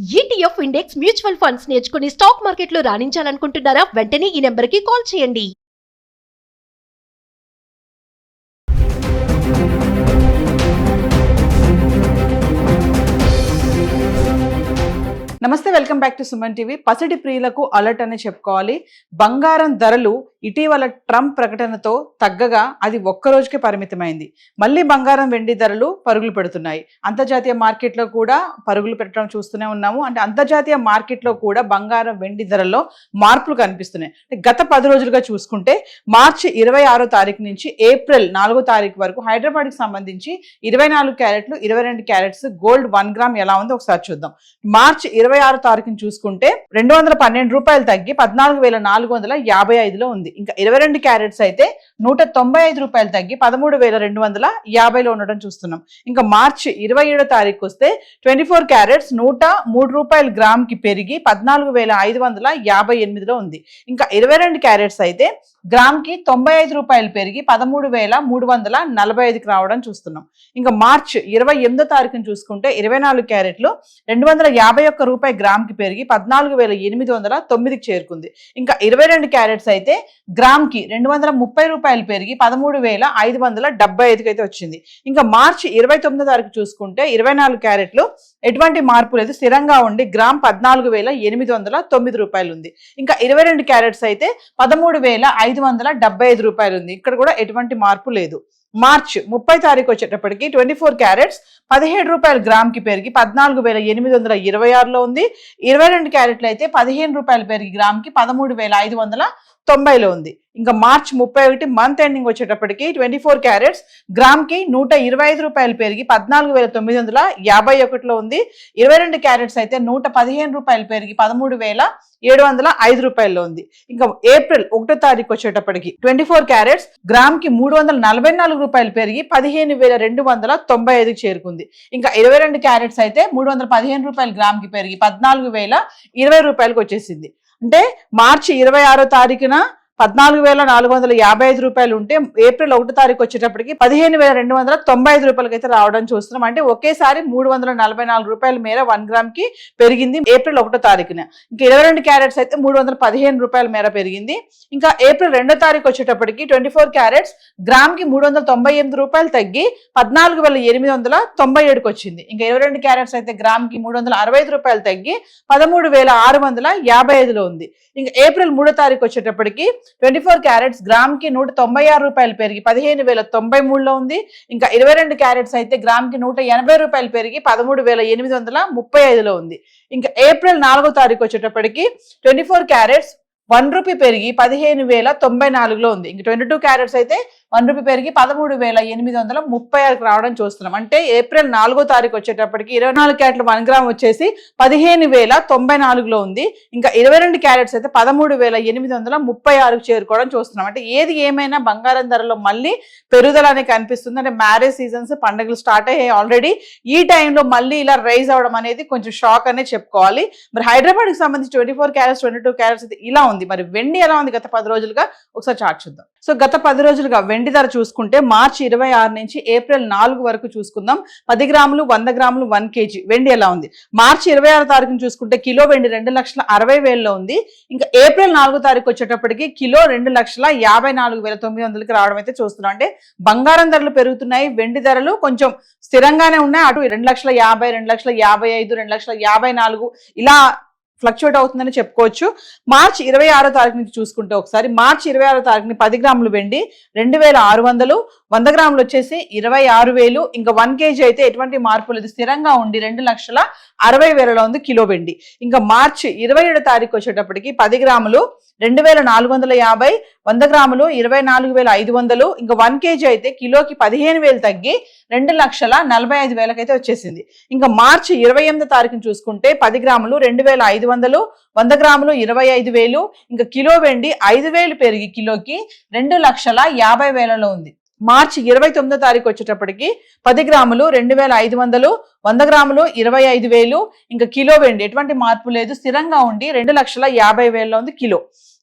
ETF index mutual funds నేర్చుకుని stock మార్కెట్లో రాణించాలనుకుంటున్నారా? వెంటనే ఈ నెంబర్కి కాల్ చేయండి. నమస్తే, welcome back to Suman TV. పసిడి ప్రియులకు అలర్ట్ అని చెప్పుకోవాలి. బంగారం ధరలు ఇటీవల ట్రంప్ ప్రకటనతో తగ్గగా అది ఒక్క రోజుకే పరిమితమైంది. మళ్ళీ బంగారం వెండి ధరలు పరుగులు పెడుతున్నాయి. అంతర్జాతీయ మార్కెట్లో కూడా పరుగులు పెట్టడం చూస్తూనే ఉన్నాము. అంటే అంతర్జాతీయ మార్కెట్లో కూడా బంగారం వెండి ధరల్లో మార్పులు కనిపిస్తున్నాయి. గత 10 రోజులుగా చూసుకుంటే మార్చి 26వ తారీఖు నుంచి ఏప్రిల్ 4వ తారీఖు వరకు హైదరాబాద్కి సంబంధించి 24 క్యారెట్లు 22 క్యారెట్స్ గోల్డ్ 1 గ్రామ్ ఎలా ఉందో ఒకసారి చూద్దాం. మార్చి 26వ తారీఖుని చూసుకుంటే 212 రూపాయలు తగ్గి 14,455లో ఉంది. ఇంకా 22 క్యారెట్స్ అయితే 195 రూపాయలు తగ్గి 13,250లో ఉండడం చూస్తున్నాం. ఇంకా మార్చి 27వ తారీఖు వస్తే 24 క్యారెట్స్ 103 రూపాయలు గ్రామ్ కి పెరిగి 14,558లో ఉంది. ఇంకా 22 క్యారెట్స్ అయితే గ్రామ్ కి 95 రూపాయలు పెరిగి 13,345కి రావడం చూస్తున్నాం. ఇంకా మార్చి 28వ తారీఖుని చూసుకుంటే 24 క్యారెట్లు 251 రూపాయలు గ్రామ్ కి పెరిగి 14,809కి చేరుకుంది. ఇంకా 22 క్యారెట్స్ అయితే గ్రామ్ కి 230 రూపాయలు పెరిగి 13,575కి అయితే వచ్చింది. ఇంకా మార్చి 29వ తారీఖు చూసుకుంటే 24 క్యారెట్లు ఎటువంటి మార్పు లేదు, స్థిరంగా ఉండి గ్రామ్ 14,809 రూపాయలు ఉంది. ఇంకా 22 క్యారెట్స్ అయితే 13,575 రూపాయలు ఉంది. ఇక్కడ కూడా ఎటువంటి మార్పు లేదు. మార్చి 30వ తారీఖు వచ్చేటప్పటికి 24 క్యారెట్స్ 17 రూపాయలు గ్రామ్ కి పెరిగి 14,826లో ఉంది. 22 క్యారెట్లు అయితే 15 రూపాయలు పెరిగి గ్రామ్ కి 13,590లో ఉంది. ఇంకా మార్చి 31 మంత్ ఎండింగ్ వచ్చేటప్పటికి 24 క్యారెట్స్ గ్రామ్ కి 125 రూపాయలు పెరిగి 14,951లో ఉంది. 22 క్యారెట్స్ అయితే 115 రూపాయలు పెరిగి 13,705 రూపాయల్లో ఉంది. ఇంకా ఏప్రిల్ 1వ తారీఖు వచ్చేటప్పటికి 24 క్యారెట్స్ గ్రామ్ కి 344 రూపాయలు పెరిగి 15,295కి చేరుకుంది. ఇంకా 22 క్యారెట్స్ అయితే 315 రూపాయలు గ్రామ్ కి పెరిగి 14,020 రూపాయలకు వచ్చేసింది. అంటే మార్చి 26వ తారీఖున 14,455 రూపాయలు ఉంటే ఏప్రిల్ 1వ తారీఖు వచ్చేటప్పటికి 15,295 రూపాయలకి అయితే రావడం చూస్తున్నాం. అంటే ఒకేసారి 344 రూపాయల మేర 1 గ్రామ్ కి పెరిగింది ఏప్రిల్ 1వ తారీఖున. ఇంకా 22 క్యారెట్స్ అయితే 315 రూపాయల మేర పెరిగింది. ఇంకా ఏప్రిల్ 2వ తారీఖు వచ్చేటప్పటికి 24 క్యారెట్స్ గ్రామ్ కి 398 రూపాయలు తగ్గి 14,897కి వచ్చింది. ఇంకా 22 క్యారెట్స్ అయితే గ్రామ్ కి 365 రూపాయలు తగ్గి 13,655లో ఉంది. ఇంకా ఏప్రిల్ 3వ తారీఖు వచ్చేటప్పటికి 24 క్యారెట్స్ గ్రామ్ కి 196 రూపాయలు పెరిగి 15,093లో ఉంది. ఇంకా 22 క్యారెట్స్ అయితే గ్రామ్ కి 180 రూపాయలు పెరిగి 13,835లో ఉంది. ఇంకా ఏప్రిల్ 4వ తారీఖు వచ్చేటప్పటికి 24 క్యారెట్స్ 1 రూపీ పెరిగి 15,094లో ఉంది. ఇంకా 22 క్యారెట్స్ అయితే 1 రూపీ పెరిగి 13,836కి రావడం చూస్తున్నాం. అంటే ఏప్రిల్ 4వ తారీఖు వచ్చేటప్పటికి 24 క్యారెట్ల 1 గ్రామ్ వచ్చేసి 15,094లో ఉంది. ఇంకా 22 క్యారెట్స్ అయితే 13,836కి చేరుకోవడం చూస్తున్నాం. అంటే ఏది ఏమైనా బంగారం ధరలో మళ్ళీ పెరుగుదల అనేది కనిపిస్తుంది. అంటే మ్యారేజ్ సీజన్స్, పండుగలు స్టార్ట్ అయ్యాయి ఆల్రెడీ. ఈ టైంలో మళ్ళీ ఇలా రైజ్ అవడం అనేది కొంచెం షాక్ అనే చెప్పుకోవాలి. మరి హైదరాబాద్ కి సంబంధించి 24 క్యారెట్స్ 22 క్యారెట్స్ అయితే ఇలా ఉంది. మరి వెండి ఎలా ఉంది గత 10 రోజులుగా ఒకసారి చార్ట్ చూద్దాం. సో గత 10 రోజులుగా వెండి ధర చూసుకుంటే మార్చి 26 నుంచి ఏప్రిల్ 4 వరకు చూసుకుందాం. 10 గ్రాములు 100 గ్రాములు 1 కేజీ వెండి ఎలా ఉంది. మార్చి 26వ తారీఖును చూసుకుంటే కిలో వెండి 2,60,000లో ఉంది. ఇంకా ఏప్రిల్ 4వ తారీఖు వచ్చేటప్పటికి కిలో 2,54,900కి రావడం అయితే చూస్తున్నాం. అంటే బంగారం ధరలు పెరుగుతున్నాయి, వెండి ధరలు కొంచెం స్థిరంగానే ఉన్నాయి. అటు 2,50,000, 2,55,000, 2,54,000 ఇలా ఫ్లక్చువేట్ అవుతుందని చెప్పుకోవచ్చు. మార్చి 26వ తారీఖు నుంచి చూసుకుంటే ఒకసారి మార్చి 26వ తారీఖుని 10 గ్రాములు వెండి 2,600, 100 గ్రాములు వచ్చేసి 26,000. ఇంకా 1 కేజీ అయితే ఎటువంటి మార్పు లేదు, స్థిరంగా ఉండి 2,60,000లో ఉంది కిలో వెండి. ఇంకా మార్చి 27వ తారీఖు వచ్చేటప్పటికి 10 గ్రాములు 2,450, 100 గ్రాములు 24,500. ఇంకా 1 కేజీ అయితే కిలోకి 15,000 తగ్గి 2,45,000కి అయితే వచ్చేసింది. ఇంకా మార్చి 28వ తారీఖుని చూసుకుంటే 10 గ్రాములు 2,500, 100 గ్రాములు 25,000. ఇంకా కిలో వెండి 5,000 పెరిగి కిలోకి 2,50,000లో ఉంది. మార్చి 29వ తారీఖు వచ్చేటప్పటికి 10 గ్రాములు 2,500, 100 గ్రాములు 25,000. ఇంకా కిలో వెండి ఎటువంటి మార్పు లేదు, స్థిరంగా ఉండి 2,50,000లో ఉంది కిలో.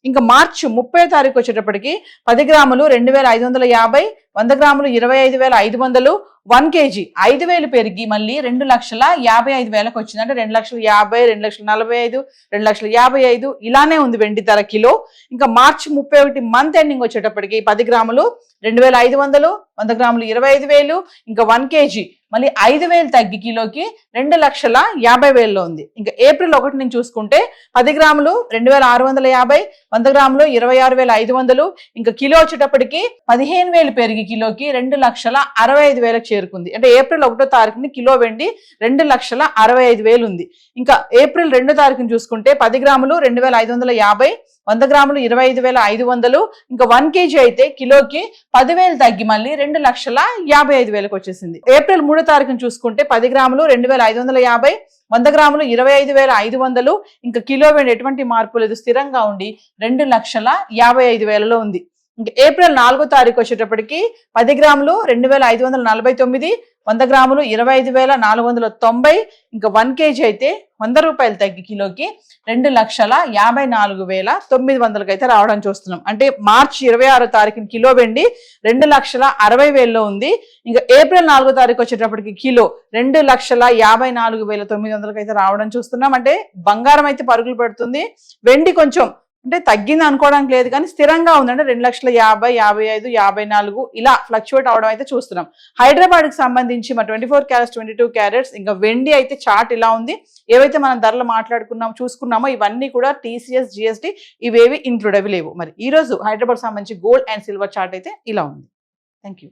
ఇంకా మార్చి 30వ తారీఖు వచ్చేటప్పటికి 10 గ్రాములు 2,550, 100 గ్రాములు 25,500, 1 కేజీ 5,000 పెరిగి మళ్ళీ 2,55,000కి వచ్చింది. అంటే 2,50,000, 2,45,000, 2,55,000 ఇలానే ఉంది వెండి ధర కిలో. ఇంకా మార్చి 31 మంత్ ఎండింగ్ వచ్చేటప్పటికి 10 గ్రాములు 2,500, 100 గ్రాములు 25,000, ఇంకా 1 కేజీ మళ్ళీ 5,000 తగ్గి కిలోకి 2,50,000లో ఉంది. ఇంకా ఏప్రిల్ 1 నుంచి చూసుకుంటే 10 గ్రాములు 2,650, 100 గ్రాములు 26,500, ఇంకా కిలో వచ్చేటప్పటికి 15,000 పెరిగి కిలోకి 2,65,000కి చేరుకుంది. అంటే ఏప్రిల్ 1వ తారీఖుని కిలో వెండి 2,65,000 ఉంది. ఇంకా ఏప్రిల్ 2వ తారీఖుని చూసుకుంటే 10 గ్రాములు 2,550, 100 గ్రాములు 25,500, ఇంకా 1 కేజీ అయితే కిలోకి 10,000 తగ్గి మళ్ళీ 2,55,000కి వచ్చేసింది. ఏప్రిల్ 3వ తారీఖుని చూసుకుంటే 10 గ్రాములు 2,550, 100 గ్రాములు 25,500, ఇంకా కిలో వెండి ఎటువంటి మార్పు లేదు, స్థిరంగా ఉండి 2,55,000లో ఉంది. ఇంకా ఏప్రిల్ 4వ తారీఖు వచ్చేటప్పటికి 10 గ్రాములు 2,549, 100 గ్రాములు 25,490, ఇంకా 1 కేజీ అయితే 100 రూపాయలు తగ్గి కిలోకి 2,54,900కి అయితే రావడం చూస్తున్నాం. అంటే మార్చి 26వ తారీఖున కిలో వెండి 2,60,000లో ఉంది. ఇంకా ఏప్రిల్ 4వ తారీఖు వచ్చేటప్పటికి కిలో 2,54,900కి అయితే రావడం చూస్తున్నాం. అంటే బంగారం అయితే పరుగులు పెడుతుంది, వెండి కొంచెం అంటే తగ్గింది అనుకోవడానికి లేదు కానీ స్థిరంగా ఉందంటే 2,50,000, 55, 54 ఇలా ఫ్లక్చువేట్ అవడం అయితే చూస్తున్నాం. హైదరాబాద్ కి సంబంధించి మా 24 క్యారెట్స్, 22 క్యారెట్స్ ఇంకా వెండి అయితే చార్ట్ ఇలా ఉంది. ఏవైతే మనం ధరలు చూసుకున్నామో ఇవన్నీ కూడా TCS, GST ఇవేవి ఇంక్లూడ్ అవి లేవు. మరి ఈ రోజు హైదరాబాద్ సంబంధించి గోల్డ్ అండ్ సిల్వర్ చార్ట్ అయితే ఇలా ఉంది. Thank you.